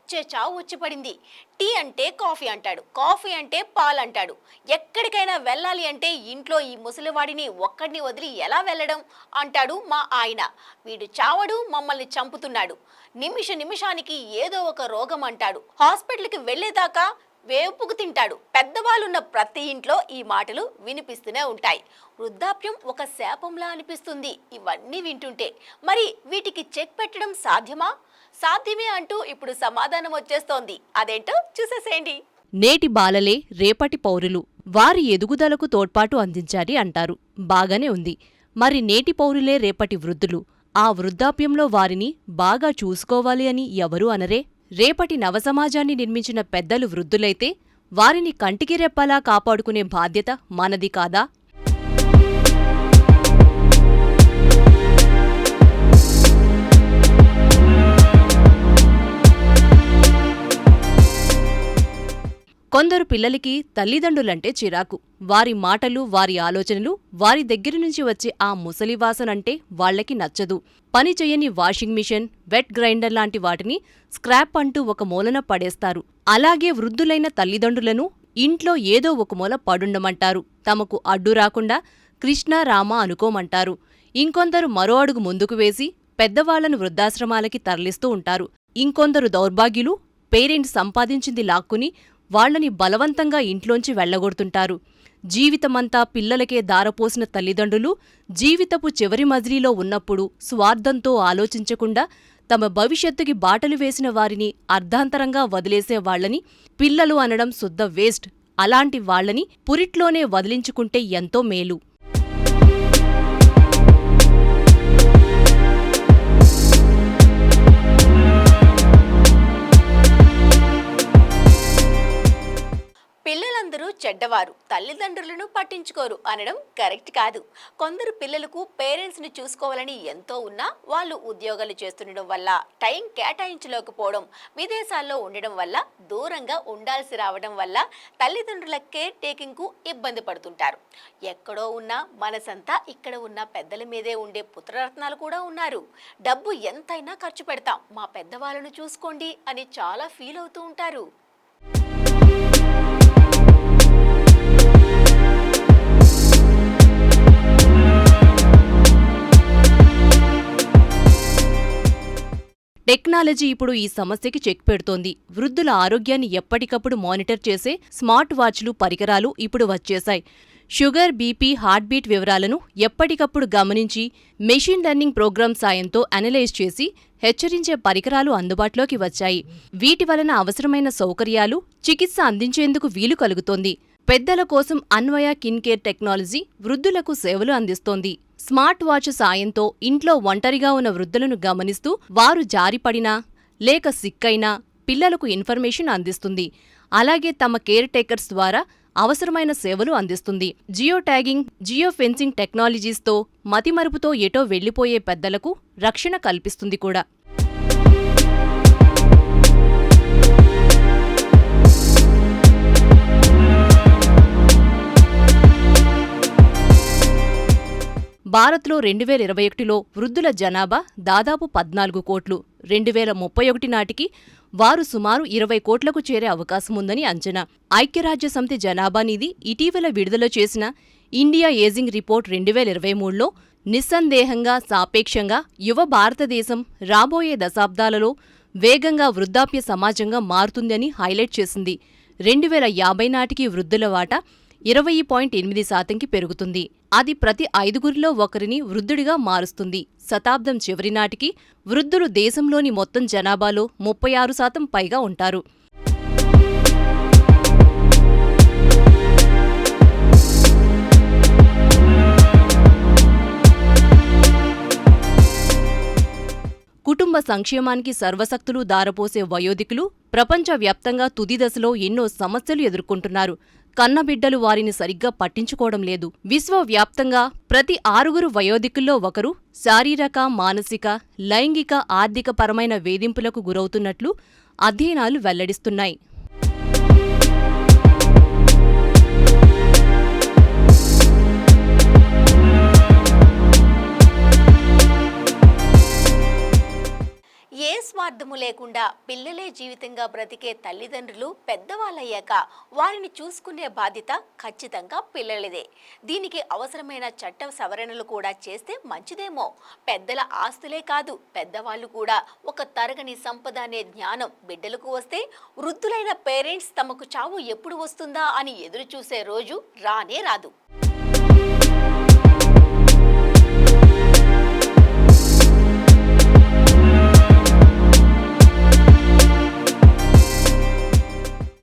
చచ్చే చావు వచ్చి పడింది. టీ అంటే కాఫీ అంటాడు, కాఫీ అంటే పాలు అంటాడు. ఎక్కడికైనా వెళ్ళాలి అంటే ఇంట్లో ఈ ముసలివాడిని ఒక్కడిని వదిలి ఎలా వెళ్ళడం అంటాడు మా ఆయన. వీడు చావడు, మమ్మల్ని చంపుతున్నాడు. నిమిషానికి ఏదో ఒక రోగం అంటాడు. హాస్పిటల్కి వెళ్ళేదాకా వేపుకు తింటాడు. పెద్దవాళ్ళున్న ప్రతి ఇంట్లో ఈ మాటలు వినిపిస్తూనే ఉంటాయి. వృద్ధాప్యం ఒక శాపంలా అనిపిస్తుంది ఇవన్నీ వింటుంటే. మరి వీటికి చెక్ పెట్టడం సాధ్యమా? సాధ్యమే అంటూ ఇప్పుడు సమాధానం వచ్చేస్తోంది. అదేంటో చూసేసేయండి. నేటి బాలలే రేపటి పౌరులు, వారి ఎదుగుదలకు తోడ్పాటు అందించాలి అంటారు. బాగానే ఉంది. మరి నేటి పౌరులే రేపటి వృద్ధులు. ఆ వృద్ధాప్యంలో వారిని బాగా చూసుకోవాలి అని ఎవరూ అనరే? రేపటి నవసమాజాన్ని నిర్మించిన పెద్దలు వృద్ధులైతే వారిని కంటికి రెప్పలా కాపాడుకునే బాధ్యత మనది కాదా? కొందరు పిల్లలకి తల్లిదండ్రులంటే చిరాకు. వారి మాటలు, వారి ఆలోచనలు, వారి దగ్గరి నుంచి వచ్చే ఆ ముసలివాసనంటే వాళ్లకి నచ్చదు. పని చెయ్యని వాషింగ్ మిషన్, వెట్ గ్రైండర్ లాంటి వాటిని స్క్రాప్ అంటూ ఒక మూలన పడేస్తారు. అలాగే వృద్ధులైన తల్లిదండ్రులను ఇంట్లో ఏదో ఒక మూల పడుండమంటారు. తమకు అడ్డు రాకుండా కృష్ణ రామ అనుకోమంటారు. ఇంకొందరు మరో అడుగు ముందుకు వేసి పెద్దవాళ్లను వృద్ధాశ్రమాలకి తరలిస్తూ ఉంటారు. ఇంకొందరు దౌర్భాగ్యులు పేరెంట్స్ సంపాదించింది లాక్కుని వాళ్లని బలవంతంగా ఇంట్లోంచి వెళ్లగొడుతుంటారు. జీవితమంతా పిల్లలకే దారపోసిన తల్లిదండ్రులు జీవితపు చివరి మజిలీలో ఉన్నప్పుడు స్వార్థంతో ఆలోచించకుండా తమ భవిష్యత్తుకి బాటలు వేసిన వారిని అర్ధాంతరంగా వదిలేసే వాళ్లని పిల్లలు అనడం శుద్ధ వేస్ట్. అలాంటి వాళ్లని పురిట్లోనే వదిలించుకుంటే ఎంతో మేలు. పిల్లలందరూ చెడ్డవారు, తల్లిదండ్రులను పట్టించుకోరు అనడం కరెక్ట్ కాదు. కొందరు పిల్లలకు పేరెంట్స్ని చూసుకోవాలని ఎంతో ఉన్నా వాళ్ళు ఉద్యోగాలు చేస్తుండడం వల్ల, టైం కేటాయించలేకపోవడం, విదేశాల్లో ఉండడం వల్ల, దూరంగా ఉండాల్సి రావడం వల్ల తల్లిదండ్రుల కేర్ టేకింగ్కు ఇబ్బంది పడుతుంటారు. ఎక్కడో ఉన్నా మనసంతా ఇక్కడ ఉన్న పెద్దల మీదే ఉండే పుత్రరత్నాలు కూడా ఉన్నారు. డబ్బు ఎంతైనా ఖర్చు పెడతాం, మా పెద్దవాళ్ళను చూసుకోండి అని చాలా ఫీల్ అవుతూ ఉంటారు. టెక్నాలజీ ఇప్పుడు ఈ సమస్యకి చెక్ పెడుతోంది. వృద్ధుల ఆరోగ్యాన్ని ఎప్పటికప్పుడు మానిటర్ చేసే స్మార్ట్ వాచ్లు, పరికరాలు ఇప్పుడు వచ్చేశాయి. షుగర్, బీపీ, హార్ట్ బీట్ వివరాలను ఎప్పటికప్పుడు గమనించి మెషిన్ లెర్నింగ్ ప్రోగ్రామ్ సాయంతో అనలైజ్ చేసి హెచ్చరించే పరికరాలు అందుబాటులోకి వచ్చాయి. వీటి వలన అవసరమైన సౌకర్యాలు, చికిత్స అందించేందుకు వీలు కలుగుతోంది. పెద్దల కోసం అన్వయ కిన్ కేర్ టెక్నాలజీ వృద్ధులకు సేవలు అందిస్తోంది. స్మార్ట్ వాచ్ సాయంతో ఇంట్లో ఒంటరిగా ఉన్న వృద్ధులను గమనిస్తూ వారు జారిపడినా లేక సిక్కైనా పిల్లలకు ఇన్ఫర్మేషన్ అందిస్తుంది. అలాగే తమ కేర్ టేకర్స్ ద్వారా అవసరమైన సేవలు అందిస్తుంది. జియో ట్యాగింగ్, జియో ఫెన్సింగ్ టెక్నాలజీస్తో మతిమరుపుతో ఎటో వెళ్లిపోయే పెద్దలకు రక్షణ కల్పిస్తుంది కూడా. భారత్లో 2021లో వృద్ధుల జనాభా దాదాపు 14 కోట్లు. 2031 నాటికి వారు సుమారు 20 కోట్లకు చేరే అవకాశముందని అంచనా. ఐక్యరాజ్యసమితి జనాభా నిధి ఇటీవల విడుదల చేసిన ఇండియా ఏజింగ్ రిపోర్ట్ 2023లో నిస్సందేహంగా, సాపేక్షంగా యువ భారతదేశం రాబోయే దశాబ్దాలలో వేగంగా వృద్ధాప్య సమాజంగా మారుతుందని హైలైట్ చేసింది. 2050 నాటికి వృద్ధుల వాటా 20.8%కి పెరుగుతుంది. అది ప్రతి 5గురిలో ఒకరిని వృద్ధుడిగా మారుస్తుంది. శతాబ్దం చివరి నాటికి వృద్ధులు దేశంలోని మొత్తం జనాభాలో 36% పైగా ఉంటారు. కుటుంబ సంక్షేమానికి సర్వశక్తులు దారపోసే వయోధికులు ప్రపంచవ్యాప్తంగా తుది దశలో ఎన్నో సమస్యలు ఎదుర్కొంటున్నారు. కన్నబిడ్డలు వారిని సరిగ్గా పట్టించుకోవడం లేదు. విశ్వవ్యాప్తంగా ప్రతి 6 వయోధికుల్లో ఒకరు శారీరక, మానసిక, లైంగిక, ఆర్థిక పరమైన వేధింపులకు గురవుతున్నట్లు అధ్యయనాలు వెల్లడిస్తున్నాయి. ఏ స్వార్థము లేకుండా పిల్లలే జీవితంగా బ్రతికే తల్లిదండ్రులు పెద్దవాళ్ళయ్యాక వారిని చూసుకునే బాధ్యత ఖచ్చితంగా పిల్లలదే. దీనికి అవసరమైన చట్ట సవరణలు కూడా చేస్తే మంచిదేమో. పెద్దల ఆస్తులే కాదు, పెద్దవాళ్ళు కూడా ఒక తరగని సంపద అనే జ్ఞానం బిడ్డలకు వస్తే వృద్ధులైన పేరెంట్స్ తమకు చావు ఎప్పుడు వస్తుందా అని ఎదురు చూసే రోజు రానే రాదు.